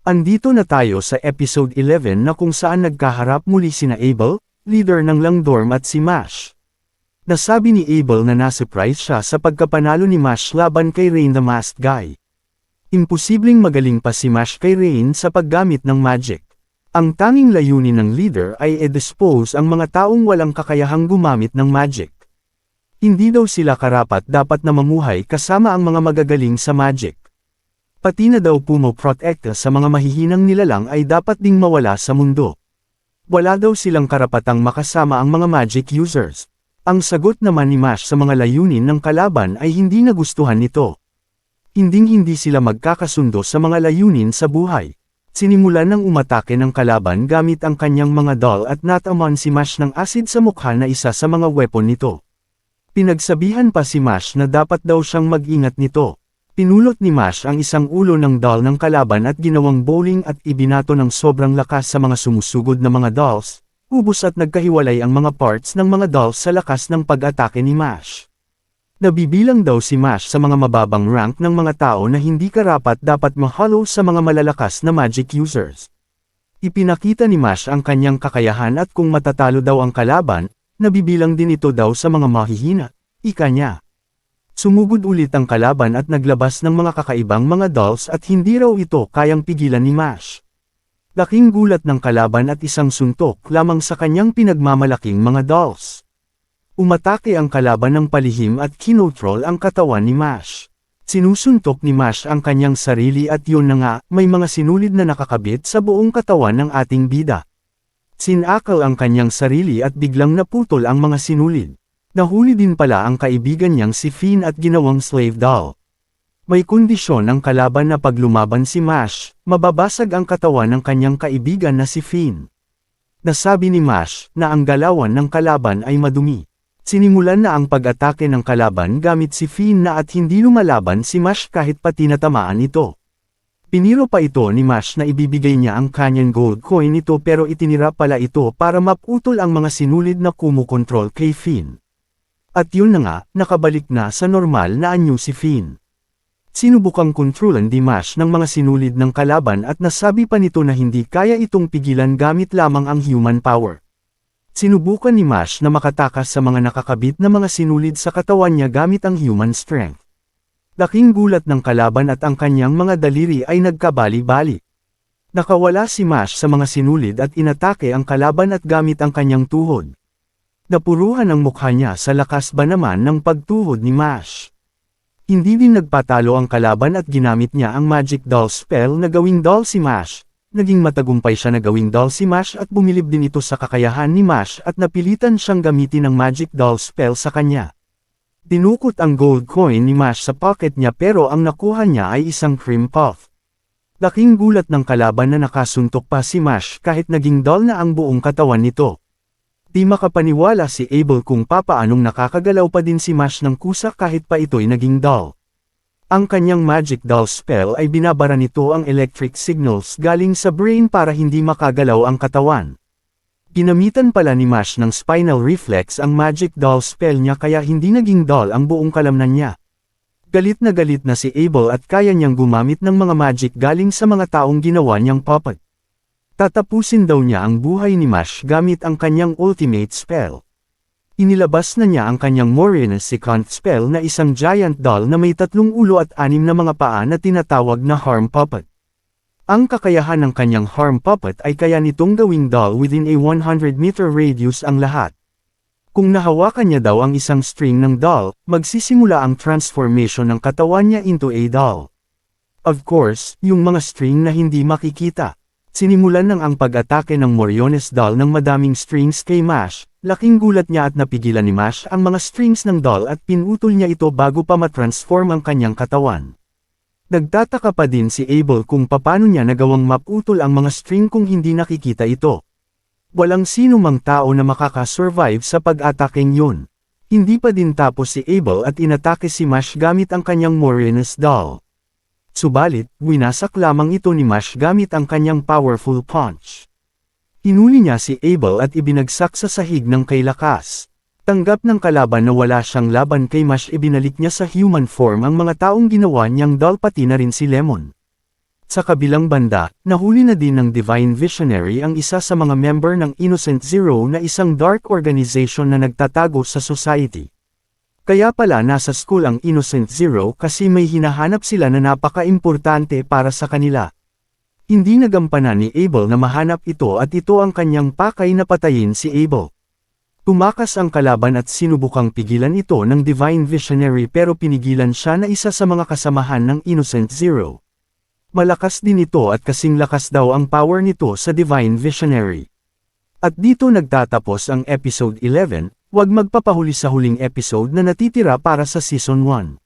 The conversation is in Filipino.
Andito na tayo sa episode 11 na kung saan nagkaharap muli sina Abel, leader ng Langdorm at si Mash. Nasabi ni Abel na na-surprise siya sa pagkapanalo ni Mash laban kay Rain the Masked Guy. Imposibleng magaling pa si Mash kay Rain sa paggamit ng magic. Ang tanging layunin ng leader ay i-dispose ang mga taong walang kakayahang gumamit ng magic. Hindi daw sila karapat dapat na mamuhay kasama ang mga magagaling sa magic. Pati na daw pumoprotekta sa mga mahihinang nilalang ay dapat ding mawala sa mundo. Wala daw silang karapatang makasama ang mga magic users. Ang sagot naman ni Mash sa mga layunin ng kalaban ay hindi nagustuhan nito. Hinding-hindi sila magkakasundo sa mga layunin sa buhay. Sinimulan ng umatake ng kalaban gamit ang kanyang mga doll at nataman si Mash ng acid sa mukha na isa sa mga weapon nito. Pinagsabihan pa si Mash na dapat daw siyang mag-ingat nito. Pinulot ni Mash ang isang ulo ng doll ng kalaban at ginawang bowling at ibinato ng sobrang lakas sa mga sumusugod na mga dolls, ubos at nagkahiwalay ang mga parts ng mga dolls sa lakas ng pag-atake ni Mash. Nabibilang daw si Mash sa mga mababang rank ng mga tao na hindi karapat dapat mahalo sa mga malalakas na magic users. Ipinakita ni Mash ang kanyang kakayahan at kung matatalo daw ang kalaban, nabibilang din ito daw sa mga mahihina, ika niya. Sumugod ulit ang kalaban at naglabas ng mga kakaibang mga dolls at hindi raw ito kayang pigilan ni Mash. Laking gulat ng kalaban at isang suntok lamang sa kanyang pinagmamalaking mga dolls. Umatake ang kalaban ng palihim at kinotrol ang katawan ni Mash. Sinusuntok ni Mash ang kanyang sarili at yun na nga, may mga sinulid na nakakabit sa buong katawan ng ating bida. Sinakal ang kanyang sarili at biglang naputol ang mga sinulid. Nahuli din pala ang kaibigan niyang si Finn at ginawang slave doll. May kondisyon ang kalaban na pag lumaban si Mash, mababasag ang katawan ng kanyang kaibigan na si Finn. Nasabi ni Mash na ang galawan ng kalaban ay madumi. Sinimulan na ang pag-atake ng kalaban gamit si Finn na at hindi lumalaban si Mash kahit pati natamaan ito. Piniro pa ito ni Mash na ibibigay niya ang kanyang gold coin nito pero itinira pala ito para maputol ang mga sinulid na kumukontrol kay Finn. At yun na nga, nakabalik na sa normal na anyo si Finn. Sinubukang kontrolan ni Mash ng mga sinulid ng kalaban at nasabi pa nito na hindi kaya itong pigilan gamit lamang ang human power. Sinubukan ni Mash na makatakas sa mga nakakabit na mga sinulid sa katawan niya gamit ang human strength. Laking gulat ng kalaban at ang kanyang mga daliri ay nagkabali-bali. Nakawala si Mash sa mga sinulid at inatake ang kalaban at gamit ang kanyang tuhod. Napuruhan ang mukha niya sa lakas ba naman ng pagtuhod ni Mash. Hindi din nagpatalo ang kalaban at ginamit niya ang magic doll spell na gawing doll si Mash. Naging matagumpay siya na gawing doll si Mash at bumilib din ito sa kakayahan ni Mash at napilitan siyang gamitin ang magic doll spell sa kanya. Dinukot ang gold coin ni Mash sa pocket niya pero ang nakuha niya ay isang cream puff. Laking gulat ng kalaban na nakasuntok pa si Mash kahit naging doll na ang buong katawan nito. Di makapaniwala si Abel kung papaanong nakakagalaw pa din si Mash ng kusa kahit pa ito'y naging doll. Ang kanyang magic doll spell ay binabara nito ang electric signals galing sa brain para hindi makagalaw ang katawan. Ginamitan pala ni Mash ng spinal reflex ang magic doll spell niya kaya hindi naging doll ang buong kalamnan niya. Galit na si Abel at kaya niyang gumamit ng mga magic galing sa mga taong ginawa niyang puppet. Tatapusin daw niya ang buhay ni Mash gamit ang kanyang ultimate spell. Inilabas na niya ang kanyang Morinus Second spell na isang giant doll na may 3 ulo at 6 na mga paa na tinatawag na Harm Puppet. Ang kakayahan ng kanyang Harm Puppet ay kaya nitong gawing doll within a 100-meter radius ang lahat. Kung nahawakan niya daw ang isang string ng doll, magsisimula ang transformation ng katawan niya into a doll. Of course, yung mga string na hindi makikita. Sinimulan ng ang pag-atake ng Moriones doll ng madaming strings kay Mash, laking gulat niya at napigilan ni Mash ang mga strings ng doll at pinutol niya ito bago pa matransform ang kanyang katawan. Nagtataka pa din si Abel kung paano niya nagawang maputol ang mga string kung hindi nakikita ito. Walang sino mang tao na makakasurvive sa pag-ataking yun. Hindi pa din tapos si Abel at inatake si Mash gamit ang kanyang Morinus doll. Subalit, winasak lamang ito ni Mash gamit ang kanyang powerful punch. Hinuli niya si Abel at ibinagsak sa sahig ng kay lakas. Tanggap ng kalaban na wala siyang laban kay Mash ibinalik niya sa human form ang mga taong ginawa niyang doll pati na rin si Lemon. Sa kabilang banda, nahuli na din ng Divine Visionary ang isa sa mga member ng Innocent Zero na isang dark organization na nagtatago sa society. Kaya pala nasa school ang Innocent Zero kasi may hinahanap sila na napaka-importante para sa kanila. Hindi nagampanan ni Abel na mahanap ito at ito ang kanyang pakay na patayin si Abel. Tumakas ang kalaban at sinubukang pigilan ito ng Divine Visionary pero pinigilan siya na isa sa mga kasamahan ng Innocent Zero. Malakas din ito at kasing lakas daw ang power nito sa Divine Visionary. At dito nagtatapos ang episode 11, huwag magpapahuli sa huling episode na natitira para sa season 1.